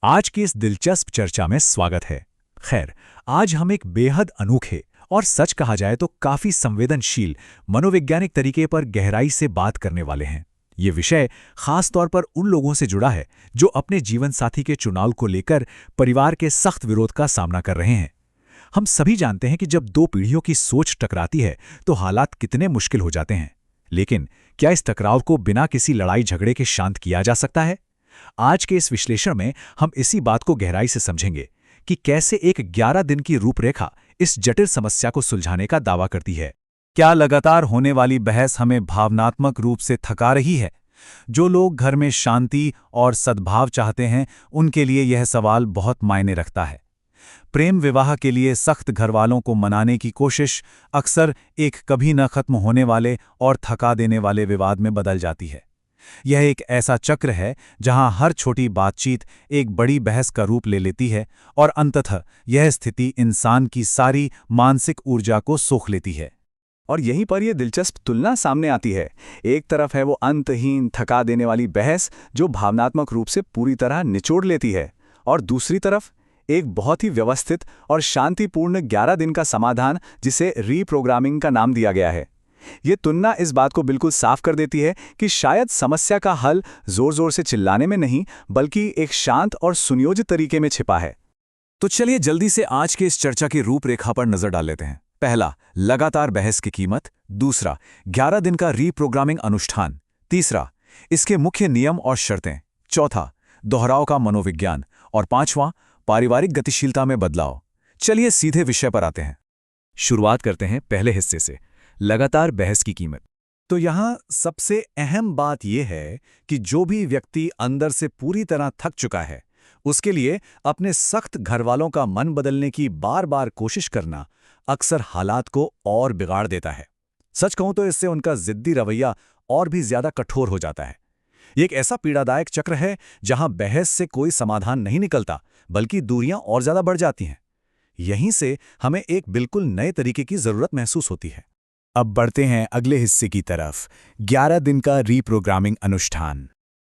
आज की इस दिलचस्प चर्चा में स्वागत है। खैर, आज हम एक बेहद अनोखे और सच कहा जाए तो काफी संवेदनशील मनोवैज्ञानिक तरीके पर गहराई से बात करने वाले हैं। ये विषय खास तौर पर उन लोगों से जुड़ा है जो अपने जीवन साथी के चुनाव को लेकर परिवार के सख्त विरोध का सामना कर रहे हैं। हम सभी जानते हैं कि जब दो पीढ़ियों की सोच टकराती है तो हालात कितने मुश्किल हो जाते हैं। लेकिन क्या इस टकराव को बिना किसी लड़ाई झगड़े के शांत किया जा सकता है? आज के इस विश्लेषण में हम इसी बात को गहराई से समझेंगे कि कैसे एक 11 दिन की रूपरेखा इस जटिल समस्या को सुलझाने का दावा करती है। क्या लगातार होने वाली बहस हमें भावनात्मक रूप से थका रही है? जो लोग घर में शांति और सद्भाव चाहते हैं, उनके लिए यह सवाल बहुत मायने रखता है। प्रेम विवाह के लिए सख्त घरवालों को मनाने की कोशिश अक्सर एक कभी न खत्म होने वाले और थका देने वाले विवाद में बदल जाती है। यह एक ऐसा चक्र है जहां हर छोटी बातचीत एक बड़ी बहस का रूप ले लेती है और अंततः यह स्थिति इंसान की सारी मानसिक ऊर्जा को सोख लेती है। और यहीं पर यह दिलचस्प तुलना सामने आती है। एक तरफ है वो अंतहीन थका देने वाली बहस जो भावनात्मक रूप से पूरी तरह निचोड़ लेती है, और दूसरी तरफ एक बहुत ही व्यवस्थित और शांतिपूर्ण 11 दिन का समाधान जिसे रीप्रोग्रामिंग का नाम दिया गया है। ये तुलना इस बात को बिल्कुल साफ कर देती है कि शायद समस्या का हल जोर जोर से चिल्लाने में नहीं, बल्कि एक शांत और सुनियोजित तरीके में छिपा है। तो चलिए जल्दी से आज के इस चर्चा की रूपरेखा पर नजर डाल लेते हैं। पहला, लगातार बहस की कीमत। दूसरा, 11 दिन का रीप्रोग्रामिंग अनुष्ठान। तीसरा, इसके मुख्य नियम और शर्तें। चौथा, दोहराव का मनोविज्ञान। और पांचवां, पारिवारिक गतिशीलता में बदलाव। चलिए सीधे विषय पर आते हैं। शुरुआत करते हैं पहले हिस्से से, लगातार बहस की कीमत। तो यहाँ सबसे अहम बात यह है कि जो भी व्यक्ति अंदर से पूरी तरह थक चुका है, उसके लिए अपने सख्त घरवालों का मन बदलने की बार बार कोशिश करना अक्सर हालात को और बिगाड़ देता है। सच कहूं तो इससे उनका जिद्दी रवैया और भी ज्यादा कठोर हो जाता है। ये एक ऐसा पीड़ादायक चक्र है जहां बहस से कोई समाधान नहीं निकलता, बल्कि दूरियां और ज्यादा बढ़ जाती हैं। यहीं से हमें एक बिल्कुल नए तरीके की जरूरत महसूस होती है। अब बढ़ते हैं अगले हिस्से की तरफ, 11 दिन का रीप्रोग्रामिंग अनुष्ठान।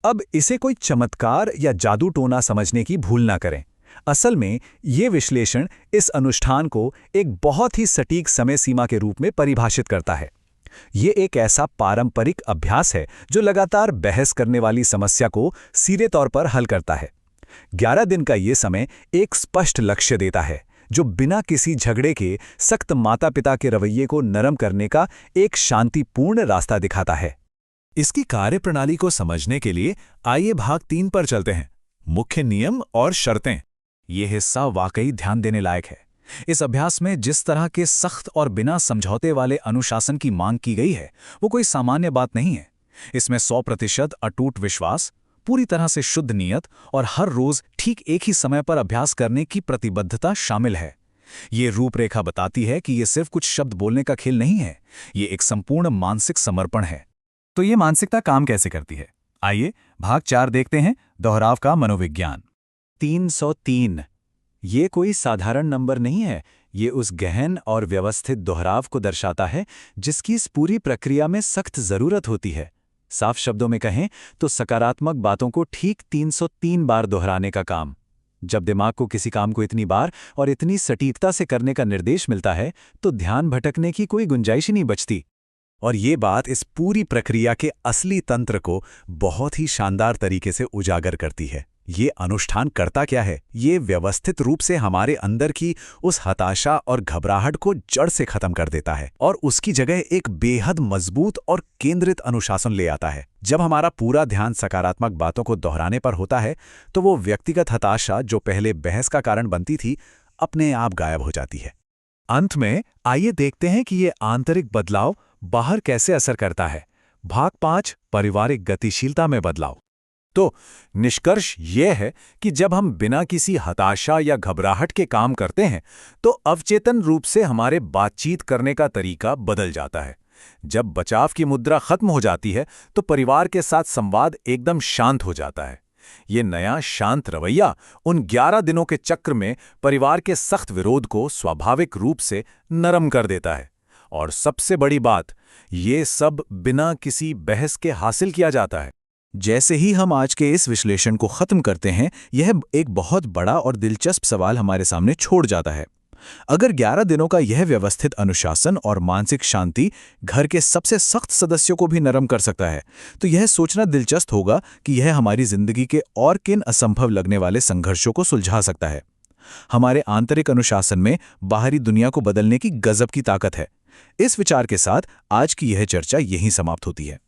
अब इसे कोई चमत्कार या जादू टोना समझने की भूल ना करें। असल में ये विश्लेषण इस अनुष्ठान को एक बहुत ही सटीक समय सीमा के रूप में परिभाषित करता है। ये एक ऐसा पारंपरिक अभ्यास है जो लगातार बहस करने वाली समस्या को सीधे तौर पर हल करता है। 11 दिन का ये समय एक स्पष्ट लक्ष्य देता है जो बिना किसी झगड़े के सख्त माता पिता के रवैये को नरम करने का एक शांतिपूर्ण रास्ता दिखाता है। इसकी कार्यप्रणाली को समझने के लिए आइए भाग 3 पर चलते हैं, मुख्य नियम और शर्तें। यह हिस्सा वाकई ध्यान देने लायक है। इस अभ्यास में जिस तरह के सख्त और बिना समझौते वाले अनुशासन की मांग की गई है, वो कोई सामान्य बात नहीं है। इसमें 100% अटूट विश्वास, पूरी तरह से शुद्ध नियत और हर रोज ठीक एक ही समय पर अभ्यास करने की प्रतिबद्धता शामिल है। ये रूपरेखा बताती है कि ये सिर्फ कुछ शब्द बोलने का खेल नहीं है, ये एक संपूर्ण मानसिक समर्पण है। तो ये मानसिकता काम कैसे करती है? आइए भाग 4 देखते हैं, दोहराव का मनोविज्ञान। 303 ये कोई साधारण नंबर नहीं है। ये उस गहन और व्यवस्थित दोहराव को दर्शाता है जिसकी इस पूरी प्रक्रिया में सख्त जरूरत होती है। साफ शब्दों में कहें तो सकारात्मक बातों को ठीक 303 बार दोहराने का काम। जब दिमाग को किसी काम को इतनी बार और इतनी सटीकता से करने का निर्देश मिलता है तो ध्यान भटकने की कोई गुंजाइश ही नहीं बचती। और ये बात इस पूरी प्रक्रिया के असली तंत्र को बहुत ही शानदार तरीके से उजागर करती है। ये अनुष्ठान करता क्या है? ये व्यवस्थित रूप से हमारे अंदर की उस हताशा और घबराहट को जड़ से खत्म कर देता है और उसकी जगह एक बेहद मजबूत और केंद्रित अनुशासन ले आता है। जब हमारा पूरा ध्यान सकारात्मक बातों को दोहराने पर होता है तो वो व्यक्तिगत हताशा जो पहले बहस का कारण बनती थी, अपने आप गायब हो जाती है। अंत में आइए देखते हैं कि ये आंतरिक बदलाव बाहर कैसे असर करता है। भाग 5, पारिवारिक गतिशीलता में बदलाव। तो निष्कर्ष यह है कि जब हम बिना किसी हताशा या घबराहट के काम करते हैं तो अवचेतन रूप से हमारे बातचीत करने का तरीका बदल जाता है। जब बचाव की मुद्रा खत्म हो जाती है तो परिवार के साथ संवाद एकदम शांत हो जाता है। ये नया शांत रवैया उन 11 दिनों के चक्र में परिवार के सख्त विरोध को स्वाभाविक रूप से नरम कर देता है। और सबसे बड़ी बात, ये सब बिना किसी बहस के हासिल किया जाता है। जैसे ही हम आज के इस विश्लेषण को खत्म करते हैं, यह एक बहुत बड़ा और दिलचस्प सवाल हमारे सामने छोड़ जाता है। अगर 11 दिनों का यह व्यवस्थित अनुशासन और मानसिक शांति घर के सबसे सख्त सदस्यों को भी नरम कर सकता है, तो यह सोचना दिलचस्प होगा कि यह हमारी जिंदगी के और किन असंभव लगने वाले संघर्षों को सुलझा सकता है। हमारे आंतरिक अनुशासन में बाहरी दुनिया को बदलने की गजब की ताकत है। इस विचार के साथ आज की यह चर्चा यहीं समाप्त होती है।